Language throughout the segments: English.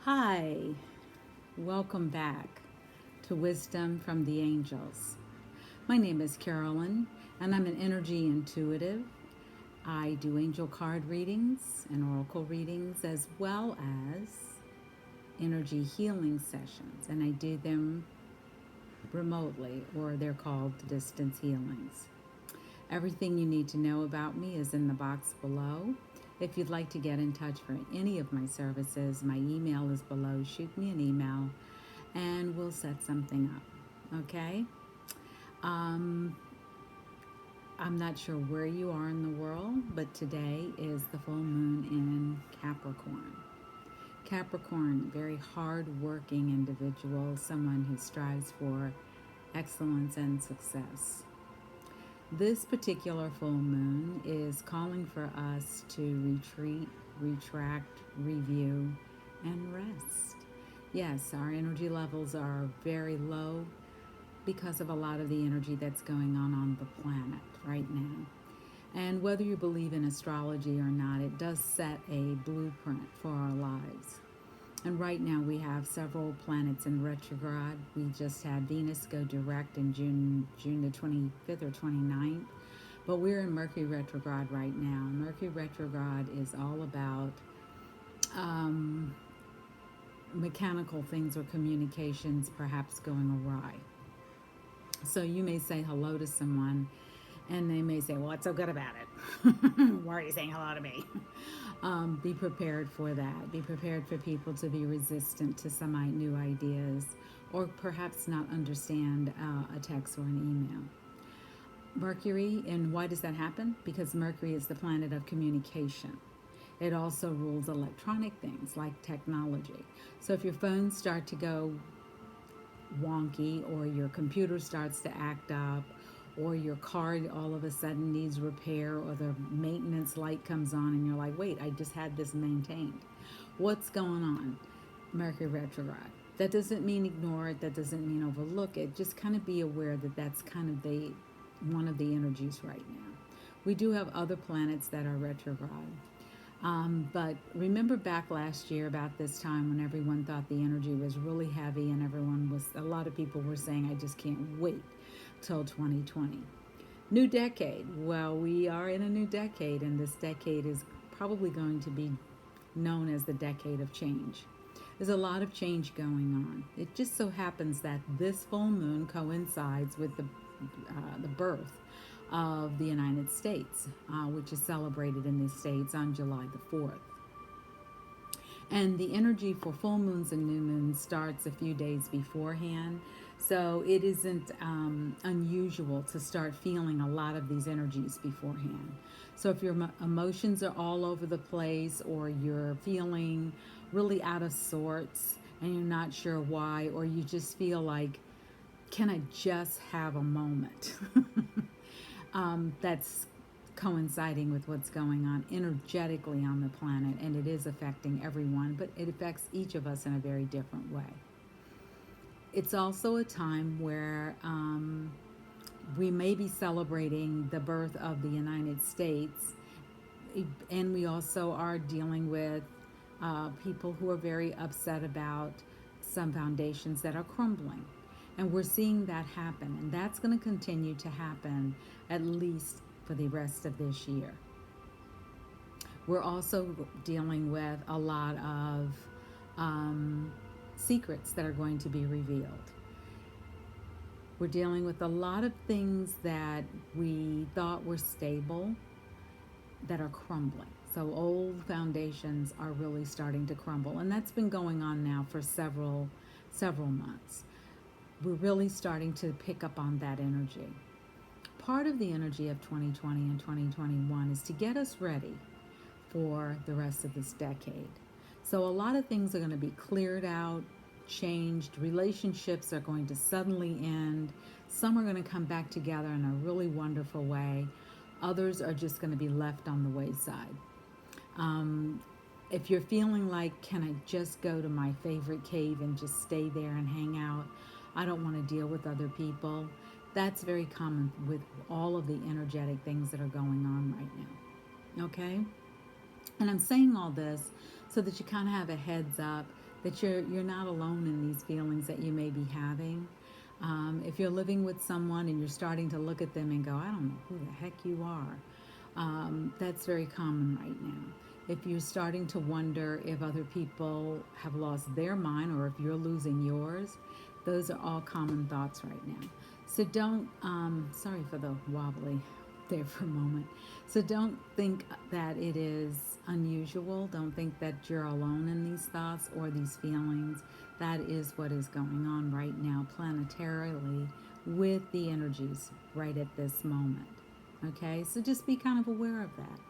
Hi, welcome back to Wisdom from the Angels. My name is Carolyn, and I'm an energy intuitive. I do angel card readings and oracle readings as well as energy healing sessions, and I do them remotely, or they're called distance healings. Everything you need to know about me is in the box below. If you'd like to get in touch for any of my services, my email is below. Shoot me an email and we'll set something up. Okay? Um, I'm not sure where you are in the world, but today is the full moon in Capricorn. Capricorn, very hard-working individual, someone who strives for excellence and success. This particular full moon is calling for us to retreat, retract, review, and rest. Yes, our energy levels are very low because of a lot of the energy that's going on the planet right now. And whether you believe in astrology or not, it does set a blueprint for our lives. And right now we have several planets in retrograde. We just had Venus go direct in June the 25th or 29th. But we're in Mercury retrograde right now. Mercury retrograde is all about um, mechanical things or communications perhaps going awry. So you may say hello to someone and they may say, "What's so good about it? Why are you saying hello to me?" Be prepared for that. Be prepared for people to be resistant to some new ideas or perhaps not understand a text or an email. Mercury, and why does that happen? Because Mercury is the planet of communication. It also rules electronic things like technology. So if your phones start to go wonky or your computer starts to act up or your car all of a sudden needs repair or the maintenance light comes on and you're like, wait, I just had this maintained. What's going on? Mercury retrograde. That doesn't mean ignore it, that doesn't mean overlook it. Just kind of be aware that that's kind of the one of the energies right now. We do have other planets that are retrograde. But remember back last year about this time when everyone thought the energy was really heavy and a lot of people were saying, I just can't wait till 2020. New decade. Well, we are in a new decade, and this decade is probably going to be known as the decade of change. There's a lot of change going on. It just so happens that this full moon coincides with the birth of the United States, which is celebrated in the States on July the 4th. And the energy for full moons and new moons starts a few days beforehand. So it isn't unusual to start feeling a lot of these energies beforehand. So if your emotions are all over the place or you're feeling really out of sorts and you're not sure why, or you just feel like, can I just have a moment? That's coinciding with what's going on energetically on the planet, and it is affecting everyone, but it affects each of us in a very different way. It's also a time where we may be celebrating the birth of the United States, and we also are dealing with people who are very upset about some foundations that are crumbling. And we're seeing that happen, and that's going to continue to happen at least for the rest of this year. We're also dealing with a lot of secrets that are going to be revealed. We're dealing with a lot of things that we thought were stable that are crumbling. So old foundations are really starting to crumble, and that's been going on now for several months. We're really starting to pick up on that energy. Part of the energy of 2020 and 2021 is to get us ready for the rest of this decade. So a lot of things are going to be cleared out, changed. Relationships are going to suddenly end. Some are going to come back together in a really wonderful way. Others are just going to be left on the wayside. Um, if you're feeling like, can I just go to my favorite cave and just stay there and hang out? I don't want to deal with other people. That's very common with all of the energetic things that are going on right now. Okay? And I'm saying all this so that you kind of have a heads up that you're not alone in these feelings that you may be having. If you're living with someone and you're starting to look at them and go, I don't know who the heck you are, that's very common right now. If you're starting to wonder if other people have lost their mind or if you're losing yours, those are all common thoughts right now. So don't, sorry for the wobbly there for a moment. So don't think that it is unusual. Don't think that you're alone in these thoughts or these feelings. That is what is going on right now planetarily with the energies right at this moment. Okay, so just be kind of aware of that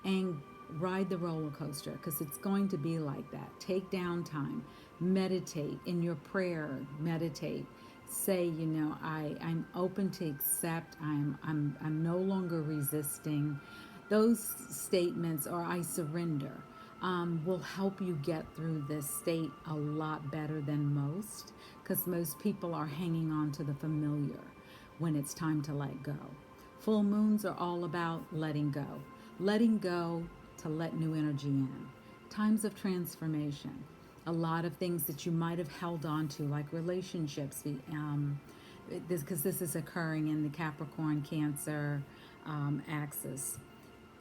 and ride the roller coaster because it's going to be like that. Take downtime, meditate in your prayer, meditate. Say, I'm open to accept. I'm no longer resisting. Those statements, or I surrender, will help you get through this state a lot better than most, because most people are hanging on to the familiar when it's time to let go. Full moons are all about letting go to let new energy in. Times of transformation. A lot of things that you might have held on to, like relationships, because this is occurring in the Capricorn Cancer axis.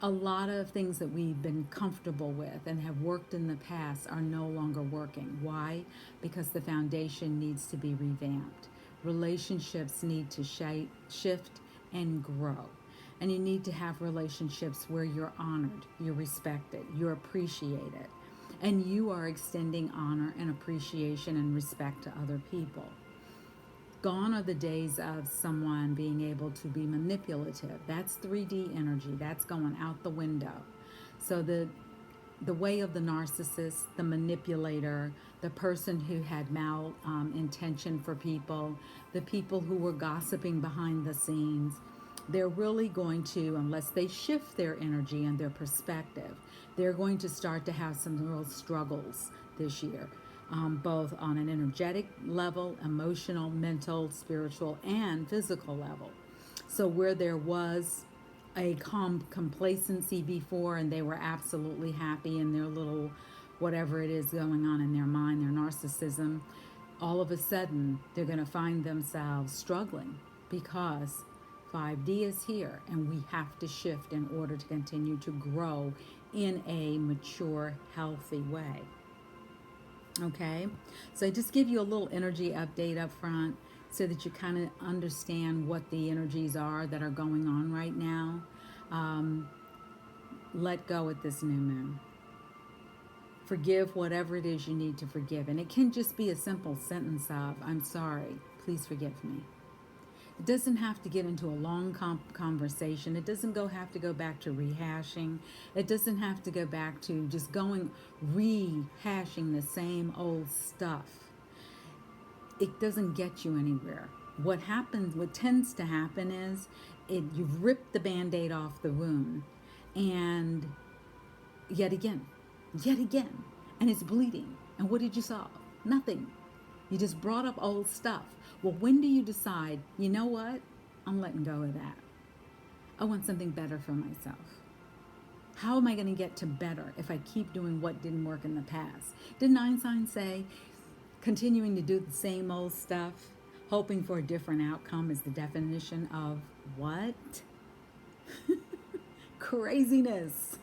A lot of things that we've been comfortable with and have worked in the past are no longer working. Why? Because the foundation needs to be revamped. Relationships need to shift and grow. And you need to have relationships where you're honored, you're respected, you're appreciated, and you are extending honor and appreciation and respect to other people. Gone are the days of someone being able to be manipulative. That's 3D energy. That's going out the window. So the way of the narcissist, the manipulator, the person who had intention for people, the people who were gossiping behind the scenes, they're really going to, unless they shift their energy and their perspective, they're going to start to have some real struggles this year, both on an energetic level, emotional, mental, spiritual, and physical level. So where there was a complacency before and they were absolutely happy in their little whatever it is going on in their mind, their narcissism, all of a sudden they're going to find themselves struggling because 5D is here and we have to shift in order to continue to grow in a mature, healthy way. Okay, so I just give you a little energy update up front so that you kind of understand what the energies are that are going on right now. Let go at this new moon. Forgive whatever it is you need to forgive. And it can just be a simple sentence of, I'm sorry, please forgive me. It doesn't have to get into a long conversation. It doesn't have to go back to rehashing. It doesn't have to go back to just rehashing the same old stuff. It doesn't get you anywhere. What tends to happen is you've ripped the Band-Aid off the wound, and yet again, and it's bleeding. And what did you solve? Nothing. You just brought up old stuff. Well, when do you decide, you know what? I'm letting go of that. I want something better for myself. How am I going to get to better if I keep doing what didn't work in the past? Didn't Einstein say, continuing to do the same old stuff, hoping for a different outcome is the definition of what? Craziness.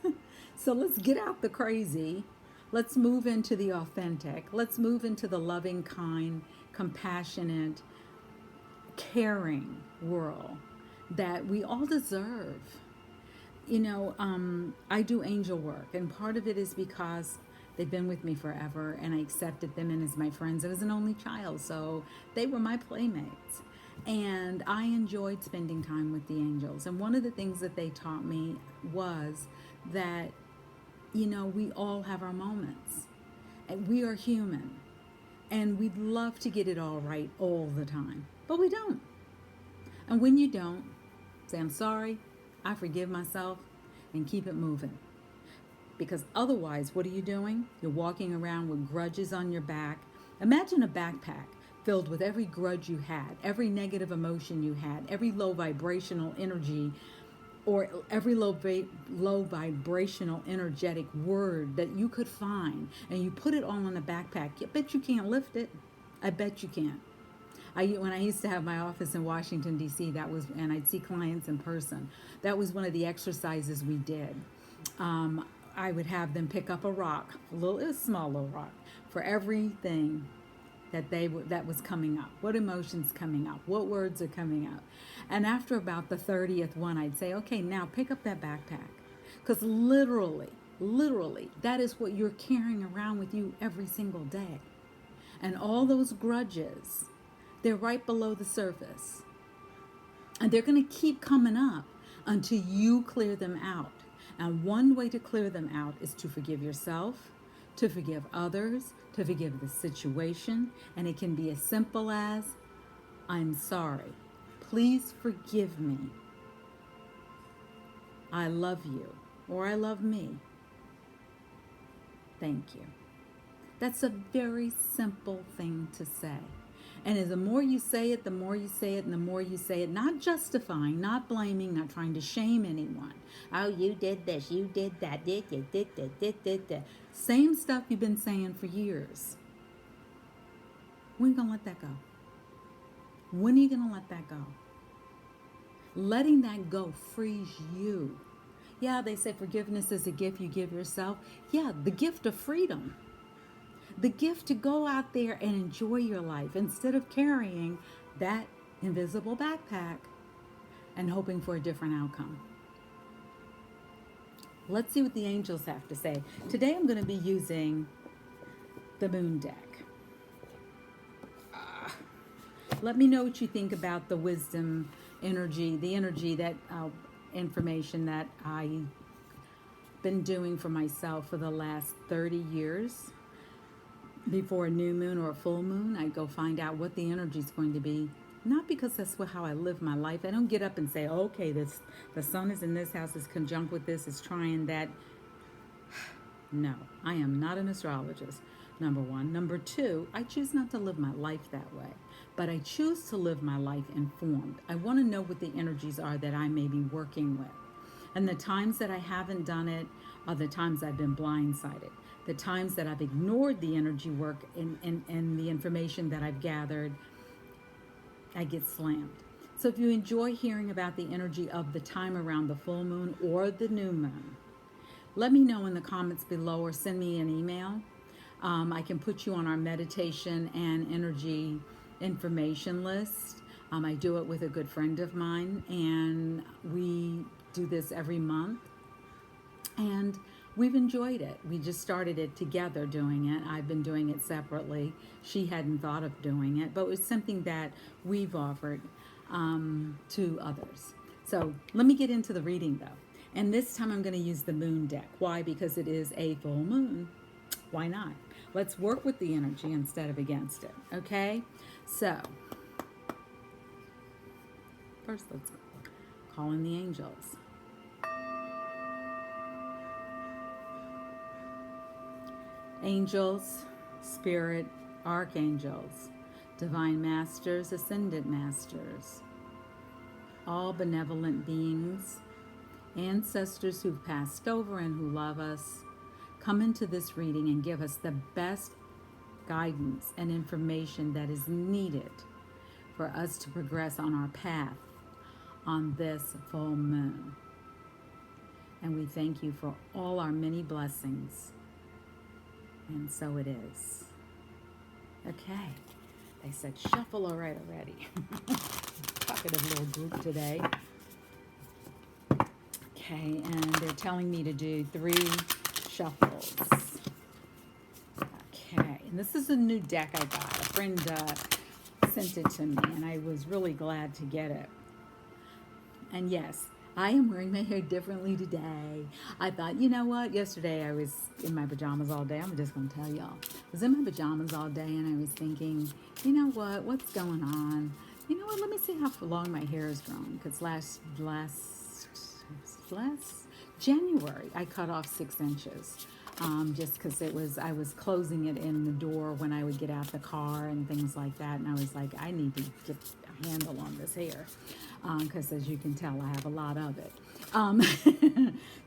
So let's get out the crazy. Let's move into the authentic. Let's move into the loving, kind, compassionate, caring world that we all deserve. I do angel work, and part of it is because they've been with me forever, and I accepted them in as my friends. I was an only child, so they were my playmates. And I enjoyed spending time with the angels. And one of the things that they taught me was that, we all have our moments. And we are human. And we'd love to get it all right all the time. But we don't. And when you don't, say, I'm sorry, I forgive myself, and keep it moving. Because otherwise, what are you doing? You're walking around with grudges on your back. Imagine a backpack filled with every grudge you had, every negative emotion you had, every low vibrational energy or every low vibrational energetic word that you could find, and you put it all in a backpack. I bet you can't lift it. I bet you can't. When I used to have my office in Washington D.C., and I'd see clients in person. That was one of the exercises we did. I would have them pick up a rock, a small little rock, for everything that was coming up. What emotions coming up? What words are coming up? And after about the 30th one, I'd say, okay, now pick up that backpack, because literally, that is what you're carrying around with you every single day, and all those grudges. They're right below the surface. And they're going to keep coming up until you clear them out. And one way to clear them out is to forgive yourself, to forgive others, to forgive the situation. And it can be as simple as, I'm sorry. Please forgive me. I love you, or I love me. Thank you. That's a very simple thing to say. And the more you say it, the more you say it, and the more you say it, not justifying, not blaming, not trying to shame anyone. Oh, you did this, you did that, did. Same stuff you've been saying for years. When are you going to let that go? When are you going to let that go? Letting that go frees you. Yeah, they say forgiveness is a gift you give yourself. Yeah, the gift of freedom. The gift to go out there and enjoy your life instead of carrying that invisible backpack and hoping for a different outcome. Let's see what the angels have to say. Today I'm going to be using the moon deck. Let me know what you think about the wisdom energy, the energy that information that I've been doing for myself for the last 30 years. Before a new moon or a full moon, I go find out what the energy is going to be. Not because that's how I live my life. I don't get up and say, okay, the sun is in this house, is conjunct with this, is trying that. No, I am not an astrologist, number one. Number two, I choose not to live my life that way. But I choose to live my life informed. I want to know what the energies are that I may be working with. And the times that I haven't done it are the times I've been blindsided. The times that I've ignored the energy work and the information that I've gathered, I get slammed. So if you enjoy hearing about the energy of the time around the full moon or the new moon, let me know in the comments below or send me an email. I can put you on our meditation and energy information list. I do it with a good friend of mine, and we do this every month. And we've enjoyed it. We just started it together doing it. I've been doing it separately. She hadn't thought of doing it, but it was something that we've offered to others. So let me get into the reading though. And this time I'm going to use the moon deck. Why? Because it is a full moon. Why not? Let's work with the energy instead of against it. Okay? So first let's call in the angels. Angels, spirit, archangels, divine masters, ascendant masters, all benevolent beings, ancestors who've passed over and who love us, come into this reading and give us the best guidance and information that is needed for us to progress on our path on this full moon. And we thank you for all our many blessings. And so it is. Okay. They said shuffle already. Talkative little group today. Okay, and they're telling me to do 3 shuffles. Okay, and this is a new deck I got. A friend sent it to me, and I was really glad to get it. And yes, I am wearing my hair differently today. I thought, you know what? Yesterday I was in my pajamas all day. I'm just going to tell y'all. I was in my pajamas all day and I was thinking, you know what? What's going on? You know what? Let me see how long my hair has grown. Because last January I cut off 6 inches. Just because I was closing it in the door when I would get out the car and things like that. And I was like, I need to get a handle on this hair. Because as you can tell, I have a lot of it. Um,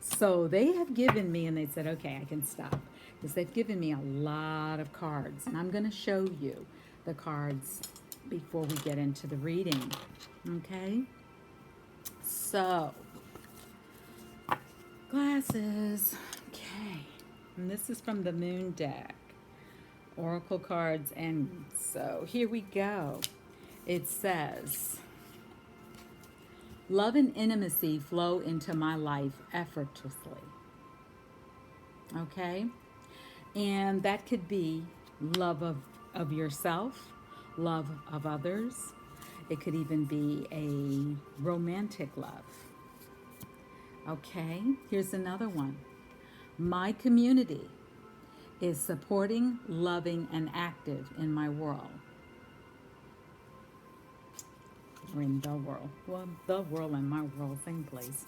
so they have given me, and they said, okay, I can stop. Because they've given me a lot of cards. And I'm going to show you the cards before we get into the reading. Okay? So, glasses. Okay. And this is from the Moon deck. Oracle cards. And so here we go. It says, love and intimacy flow into my life effortlessly. Okay? And that could be love of yourself, love of others. It could even be a romantic love. Okay, here's another one. My community is supporting, loving, and active in my world. Or in the world. Well, the world and my world, same place.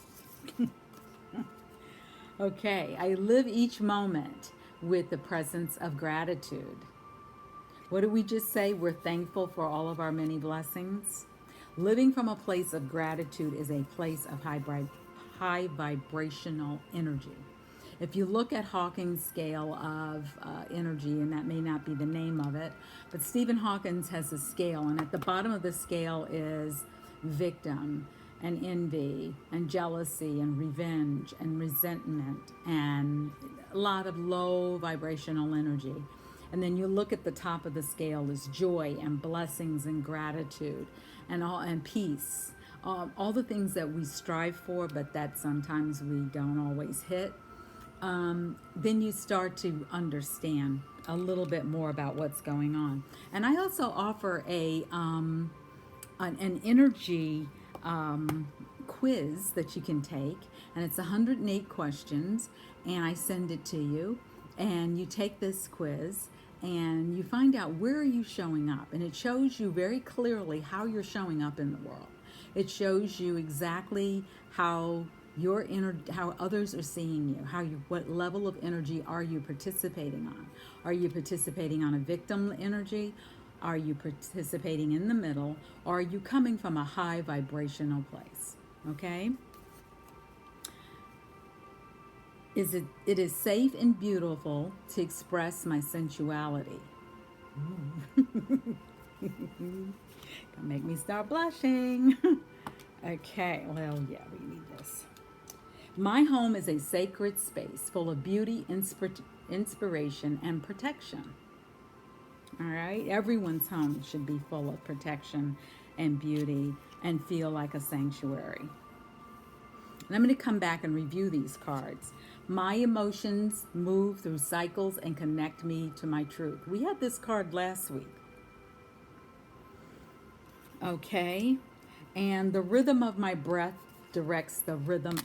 Okay, I live each moment with the presence of gratitude. What did we just say? We're thankful for all of our many blessings. Living from a place of gratitude is a place of high vibrational energy. If you look at Hawking's scale of energy, and that may not be the name of it, but Stephen Hawkins has a scale, and at the bottom of the scale is victim and envy and jealousy and revenge and resentment and a lot of low vibrational energy. And then you look at the top of the scale is joy and blessings and gratitude and peace. All the things that we strive for, but that sometimes we don't always hit. Then you start to understand a little bit more about what's going on. And I also offer an energy quiz that you can take, and it's 108 questions, and I send it to you, and you take this quiz, and you find out where are you showing up, and it shows you very clearly how you're showing up in the world. It shows you exactly how how others are seeing you, what level of energy are you participating on? Are you participating on a victim energy? Are you participating in the middle? Or are you coming from a high vibrational place? Okay? It is safe and beautiful to express my sensuality. Gonna make me start blushing. Okay, well, yeah, we need this. My home is a sacred space full of beauty, inspiration, and protection. All right? Everyone's home should be full of protection and beauty and feel like a sanctuary. And I'm going to come back and review these cards. My emotions move through cycles and connect me to my truth. We had this card last week. Okay? And the rhythm of my breath directs the rhythm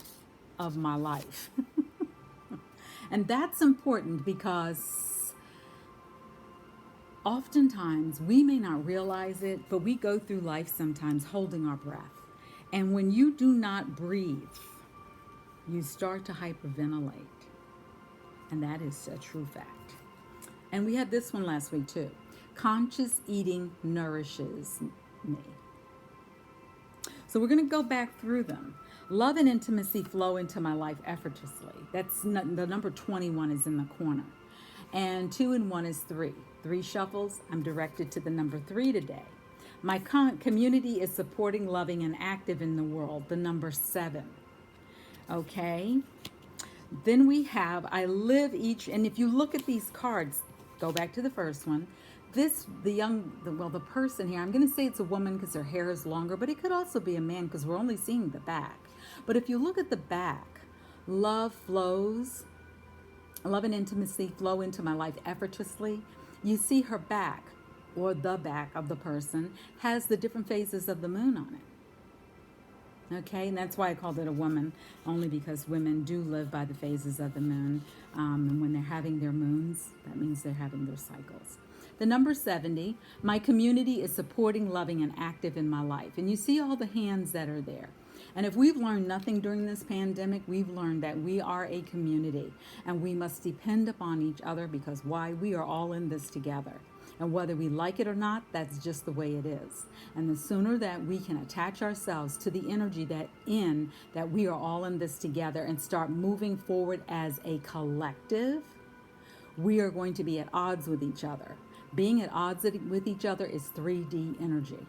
of my life. And that's important because oftentimes we may not realize it, but we go through life sometimes holding our breath. And when you do not breathe, you start to hyperventilate. And that is a true fact. And we had this one last week too. Conscious eating nourishes me. So we're going to go back through them. Love and intimacy flow into my life effortlessly. That's the number 21 is in the corner. And 2 and 1 is 3. 3 shuffles. I'm directed to the number 3 today. My community is supporting, loving, and active in the world. The number 7. Okay. Then we have I live each, and if you look at these cards, go back to the first one. The person here, I'm going to say it's a woman because her hair is longer, but it could also be a man because we're only seeing the back. But if you look at the back, love and intimacy flow into my life effortlessly. You see her back, or the back of the person, has the different phases of the moon on it. Okay, and that's why I called it a woman, only because women do live by the phases of the moon. And when they're having their moons, that means they're having their cycles. The number 70, my community is supporting, loving, and active in my life. And you see all the hands that are there. And if we've learned nothing during this pandemic, we've learned that we are a community and we must depend upon each other because why? We are all in this together. And whether we like it or not, that's just the way it is. And the sooner that we can attach ourselves to the energy that we are all in this together and start moving forward as a collective, we are going to be at odds with each other. Being at odds with each other is 3D energy.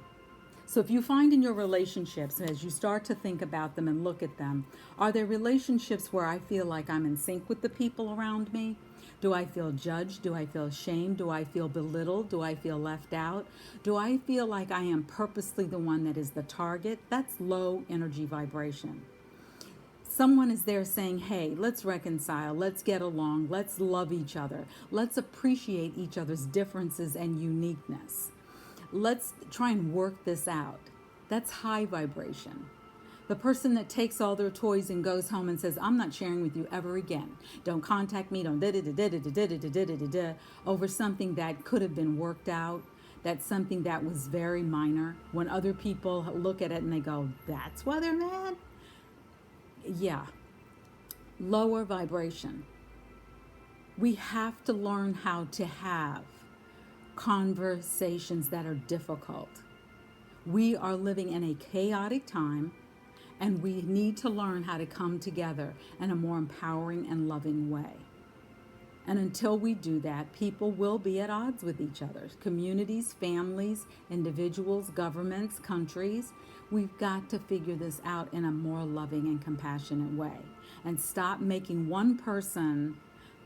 So if you find in your relationships, as you start to think about them and look at them, are there relationships where I feel like I'm in sync with the people around me? Do I feel judged? Do I feel shamed? Do I feel belittled? Do I feel left out? Do I feel like I am purposely the one that is the target? That's low energy vibration. Someone is there saying, hey, let's reconcile, let's get along, let's love each other, let's appreciate each other's differences and uniqueness. Let's try and work this out. That's high vibration. The person that takes all their toys and goes home and says, I'm not sharing with you ever again. Don't contact me, don't da-da-da-da-da-da-da-da-da-da-da, over something that could have been worked out, that's something that was very minor. When other people look at it and they go, that's why they're mad? Yeah, lower vibration. We have to learn how to have conversations that are difficult. We are living in a chaotic time, and we need to learn how to come together in a more empowering and loving way. And until we do that, people will be at odds with each other. Communities, families, individuals, governments, countries. We've got to figure this out in a more loving and compassionate way. And stop making one person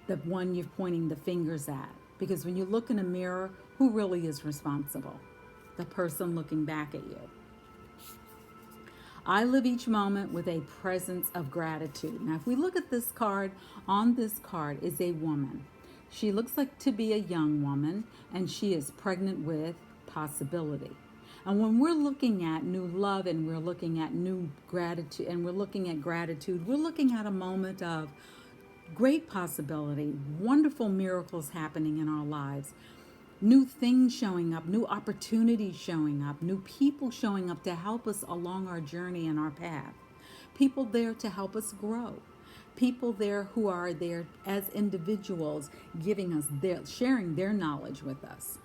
the one you're pointing the fingers at. Because when you look in a mirror, who really is responsible? The person looking back at you. I live each moment with a presence of gratitude. Now, if we look at this card, on this card is a woman. She looks like to be a young woman, and she is pregnant with possibility. And when we're looking at new love and we're looking at new gratitude and we're looking at gratitude, we're looking at a moment of great possibility, wonderful miracles happening in our lives. New things showing up, new opportunities showing up, new people showing up to help us along our journey and our path. People there to help us grow. People there who are there as individuals, giving us sharing their knowledge with us.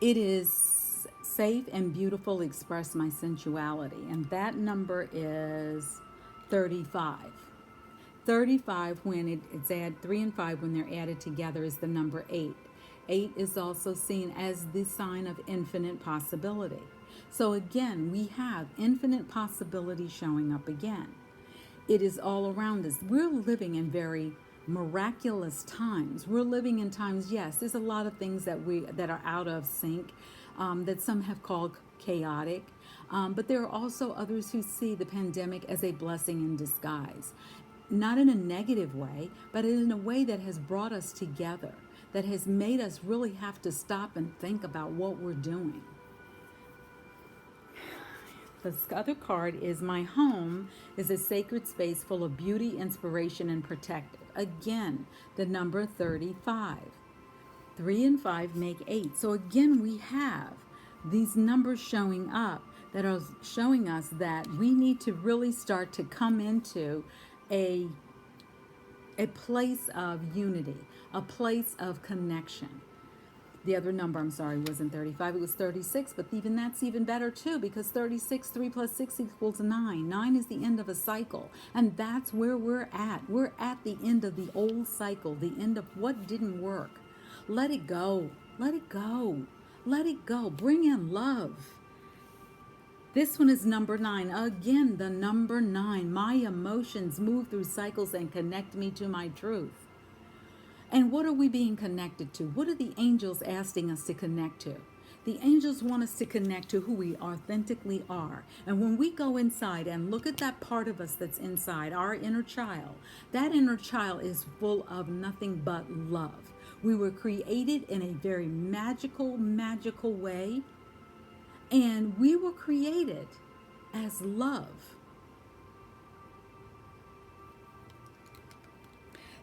It is safe and beautiful to express my sensuality, and that number is 35. 35, when it's add 3 and 5, when they're added together, is the number 8. 8 is also seen as the sign of infinite possibility. So again, we have infinite possibility showing up again. It is all around us. We're living in very miraculous times. We're living in times, yes, there's a lot of things that are out of sync, that some have called chaotic. But there are also others who see the pandemic as a blessing in disguise. Not in a negative way, but in a way that has brought us together, that has made us really have to stop and think about what we're doing. The other card is my home is a sacred space full of beauty, inspiration, and protective. Again, the number 35. 3 and 5 make 8. So again, we have these numbers showing up that are showing us that we need to really start to come into a place of unity, a place of connection. The other number, wasn't 35, it was 36, but even that's even better too, because 36, 3 plus 6 equals 9. 9 is the end of a cycle, and that's where we're at. We're at the end of the old cycle, the end of what didn't work. Let it go. Let it go. Let it go. Bring in love. This one is number 9. Again, the number 9. My emotions move through cycles and connect me to my truth. And what are we being connected to? What are the angels asking us to connect to? The angels want us to connect to who we authentically are. And when we go inside and look at that part of us that's inside, our inner child, that inner child is full of nothing but love. We were created in a very magical way. And we were created as love.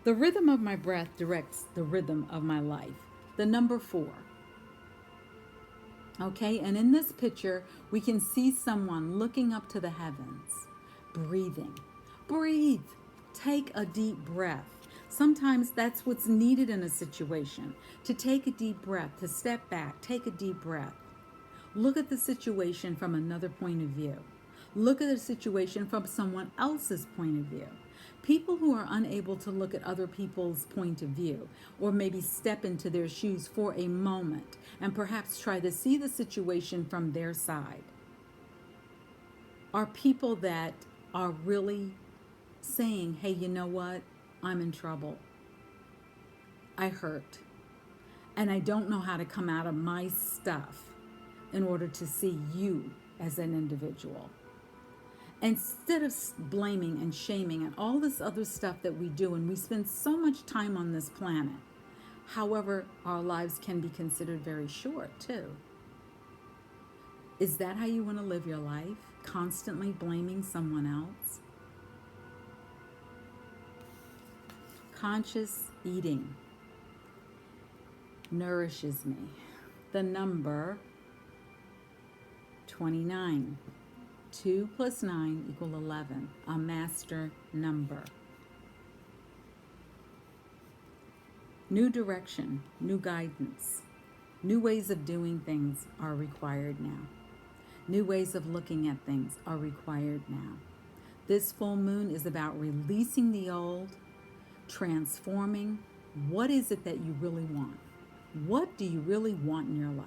The rhythm of my breath directs the rhythm of my life. The number 4. Okay, and in this picture, we can see someone looking up to the heavens, breathing. Breathe. Take a deep breath. Sometimes that's what's needed in a situation, to take a deep breath, to step back, take a deep breath. Look at the situation from another point of view. Look at the situation from someone else's point of view. People who are unable to look at other people's point of view, or maybe step into their shoes for a moment and perhaps try to see the situation from their side, are people that are really saying, hey, you know what? I'm in trouble. I hurt. And I don't know how to come out of my stuff in order to see you as an individual. Instead of blaming and shaming and all this other stuff that we do, and we spend so much time on this planet. However, our lives can be considered very short too. Is that how you want to live your life? Constantly blaming someone else? Conscious eating nourishes me. The number 29. 2 plus 9 equal 11. A master number. New direction, new guidance, new ways of doing things are required now. New ways of looking at things are required now. This full moon is about releasing the old, transforming. What is it that you really want? What do you really want in your life?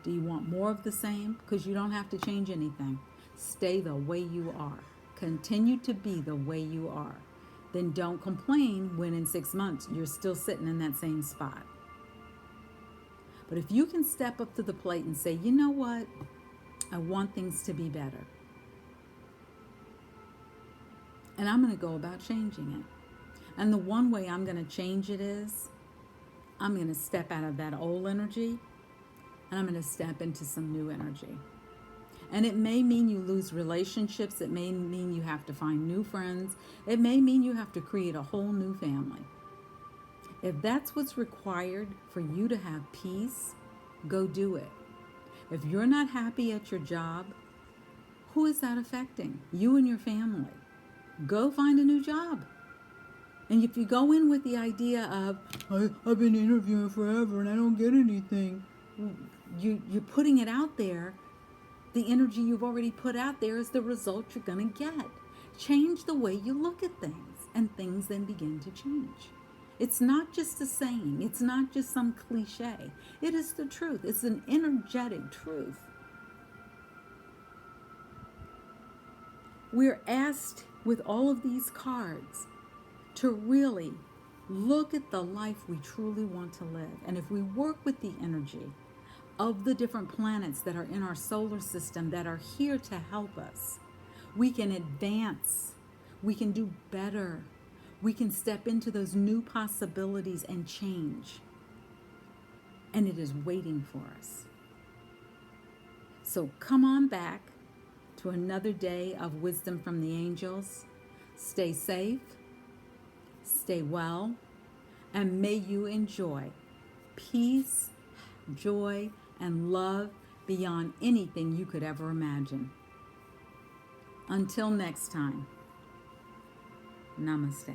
Do you want more of the same? Because you don't have to change anything. Stay the way you are. Continue to be the way you are. Then don't complain when in 6 months you're still sitting in that same spot. But if you can step up to the plate and say, you know what? I want things to be better. And I'm going to go about changing it. And the one way I'm going to change it is I'm going to step out of that old energy and I'm going to step into some new energy. And it may mean you lose relationships. It may mean you have to find new friends. It may mean you have to create a whole new family. If that's what's required for you to have peace, go do it. If you're not happy at your job, who is that affecting? You and your family. Go find a new job. And if you go in with the idea of, I've been interviewing forever and I don't get anything, you're putting it out there. The energy you've already put out there is the result you're going to get. Change the way you look at things, and things then begin to change. It's not just a saying. It's not just some cliche. It is the truth. It's an energetic truth. We're asked with all of these cards to really look at the life we truly want to live. And if we work with the energy of the different planets that are in our solar system that are here to help us, we can advance, we can do better, we can step into those new possibilities and change. And it is waiting for us. So come on back to another day of wisdom from the angels. Stay safe, stay well, and may you enjoy peace, joy, and love beyond anything you could ever imagine. Until next time, namaste.